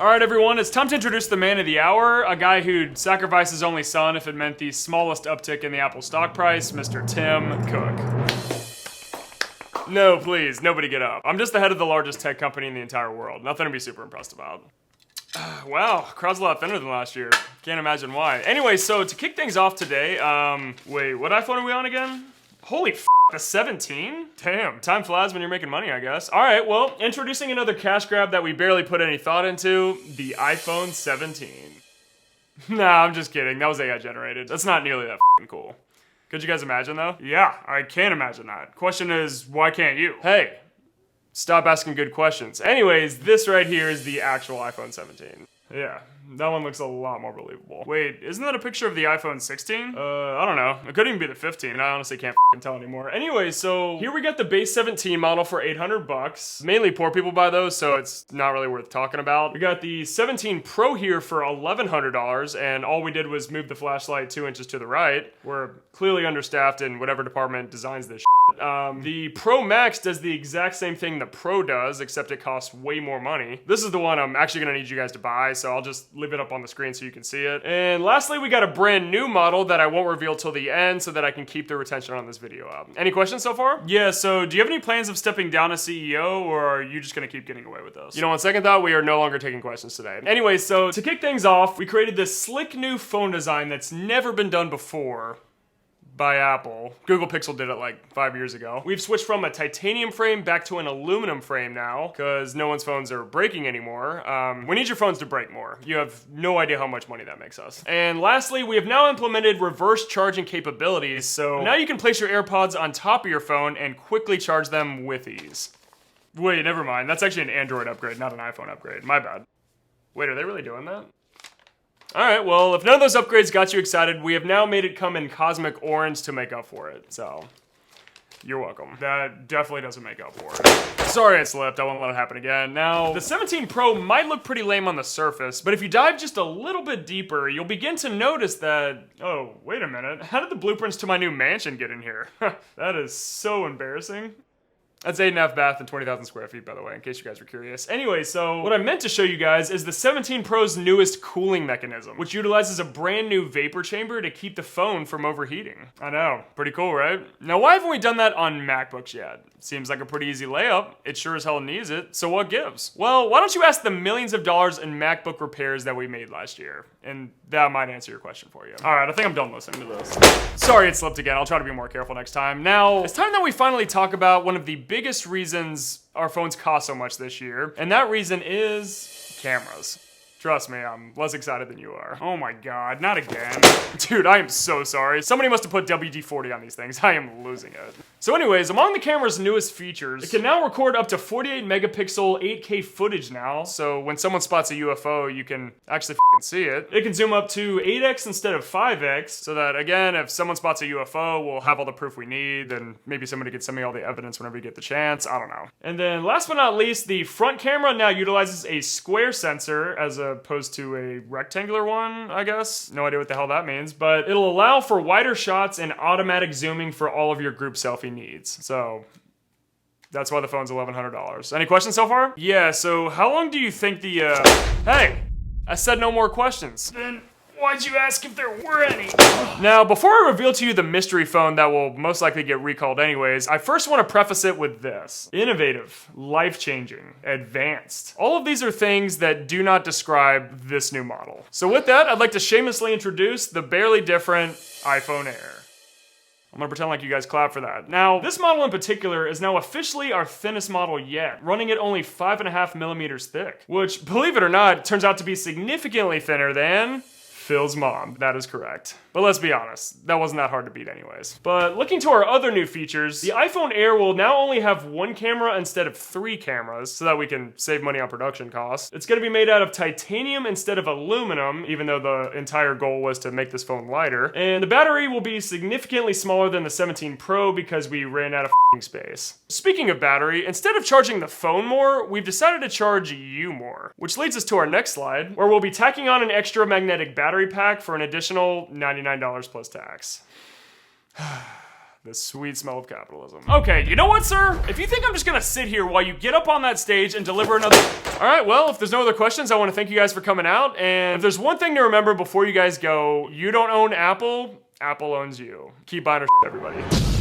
All right, everyone, it's time to introduce the man of the hour, a guy who'd sacrifice his only son if it meant the smallest uptick in the Apple stock price, Mr. Tim Cook. No, please, nobody get up. I'm just the head of the largest tech company in the entire world. Nothing to be super impressed about. Wow, crowd's a lot thinner than last year. Can't imagine why. Anyway, so to kick things off today, wait, what iPhone are we on again? Holy f***, the 17? Damn, time flies when you're making money, I guess. All right, well, introducing another cash grab that we barely put any thought into, the iPhone 17. Nah, I'm just kidding, that was AI generated. That's not nearly that f***ing cool. Could you guys imagine though? Yeah, I can imagine that. Question is, why can't you? Hey, stop asking good questions. Anyways, this right here is the actual iPhone 17. Yeah, that one looks a lot more believable. Wait, isn't that a picture of the iPhone 16? I don't know. It could even be the 15. I honestly can't f***ing tell anymore. Anyway, so here we got the base 17 model for 800 bucks. Mainly poor people buy those, so it's not really worth talking about. We got the 17 Pro here for $1,100, and all we did was move the flashlight 2 inches to the right. We're clearly understaffed in whatever department designs this shit. The Pro Max does the exact same thing the Pro does, except it costs way more money. This is the one I'm actually gonna need you guys to buy, so I'll just leave it up on the screen so you can see it. And lastly, we got a brand new model that I won't reveal till the end so that I can keep the retention on this video up. Any questions so far? Yeah, so do you have any plans of stepping down as CEO, or are you just gonna keep getting away with this? You know, on second thought, we are no longer taking questions today. Anyway, so to kick things off, we created this slick new phone design that's never been done before by Apple. Google Pixel did it like 5 years ago. We've switched from a titanium frame back to an aluminum frame now, because no one's phones are breaking anymore. We need your phones to break more. You have no idea how much money that makes us. And lastly, we have now implemented reverse charging capabilities, so now you can place your AirPods on top of your phone and quickly charge them with ease. Wait, never mind. That's actually an Android upgrade, not an iPhone upgrade. My bad. Wait, are they really doing that? Alright, well, if none of those upgrades got you excited, we have now made it come in cosmic orange to make up for it, so you're welcome. That definitely doesn't make up for it. Sorry I slipped, I won't let it happen again. Now, the 17 Pro might look pretty lame on the surface, but if you dive just a little bit deeper, you'll begin to notice that, oh, wait a minute, how did the blueprints to my new mansion get in here? That is so embarrassing. That's 8.5 bath and 20,000 square feet, by the way, in case you guys were curious. Anyway, so what I meant to show you guys is the 17 Pro's newest cooling mechanism, which utilizes a brand new vapor chamber to keep the phone from overheating. I know, pretty cool, right? Now, why haven't we done that on MacBooks yet? Seems like a pretty easy layup. It sure as hell needs it, so what gives? Well, why don't you ask the millions of dollars in MacBook repairs that we made last year? And that might answer your question for you. All right, I think I'm done listening to this. Sorry it slipped again. I'll try to be more careful next time. Now, it's time that we finally talk about one of the biggest reasons our phones cost so much this year, and that reason is cameras. Trust me, I'm less excited than you are. Oh my god, not again. Dude, I am so sorry. Somebody must have put WD-40 on these things. I am losing it. So anyways, among the camera's newest features, it can now record up to 48 megapixel 8K footage now, so when someone spots a UFO, you can actually f***ing see it. It can zoom up to 8x instead of 5x, so that again, if someone spots a UFO, we'll have all the proof we need, and maybe somebody could send me all the evidence whenever you get the chance, I don't know. And then last but not least, the front camera now utilizes a square sensor as opposed to a rectangular one, I guess. No idea what the hell that means, but it'll allow for wider shots and automatic zooming for all of your group selfie needs. So that's why the phone's $1,100. Any questions so far? Yeah, so how long do you think the, Hey, I said no more questions. Then why'd you ask if there were any? Now, before I reveal to you the mystery phone that will most likely get recalled anyways, I first want to preface it with this. Innovative, life-changing, advanced. All of these are things that do not describe this new model. So with that, I'd like to shamelessly introduce the barely different iPhone Air. I'm gonna pretend like you guys clap for that. Now, this model in particular is now officially our thinnest model yet, running at only 5.5 millimeters thick, which, believe it or not, turns out to be significantly thinner than Phil's mom. That is correct. But let's be honest, that wasn't that hard to beat anyways. But looking to our other new features, the iPhone Air will now only have 1 camera instead of 3 cameras, so that we can save money on production costs. It's gonna be made out of titanium instead of aluminum, even though the entire goal was to make this phone lighter. And the battery will be significantly smaller than the 17 Pro because we ran out of space. Speaking of battery, instead of charging the phone more, we've decided to charge you more. Which leads us to our next slide, where we'll be tacking on an extra magnetic battery pack for an additional $99 plus tax. The sweet smell of capitalism. Okay, you know what, sir? If you think I'm just gonna sit here while you get up on that stage and deliver another... All right, well, if there's no other questions, I wanna thank you guys for coming out. And if there's one thing to remember before you guys go, you don't own Apple, Apple owns you. Keep buying our shit, everybody.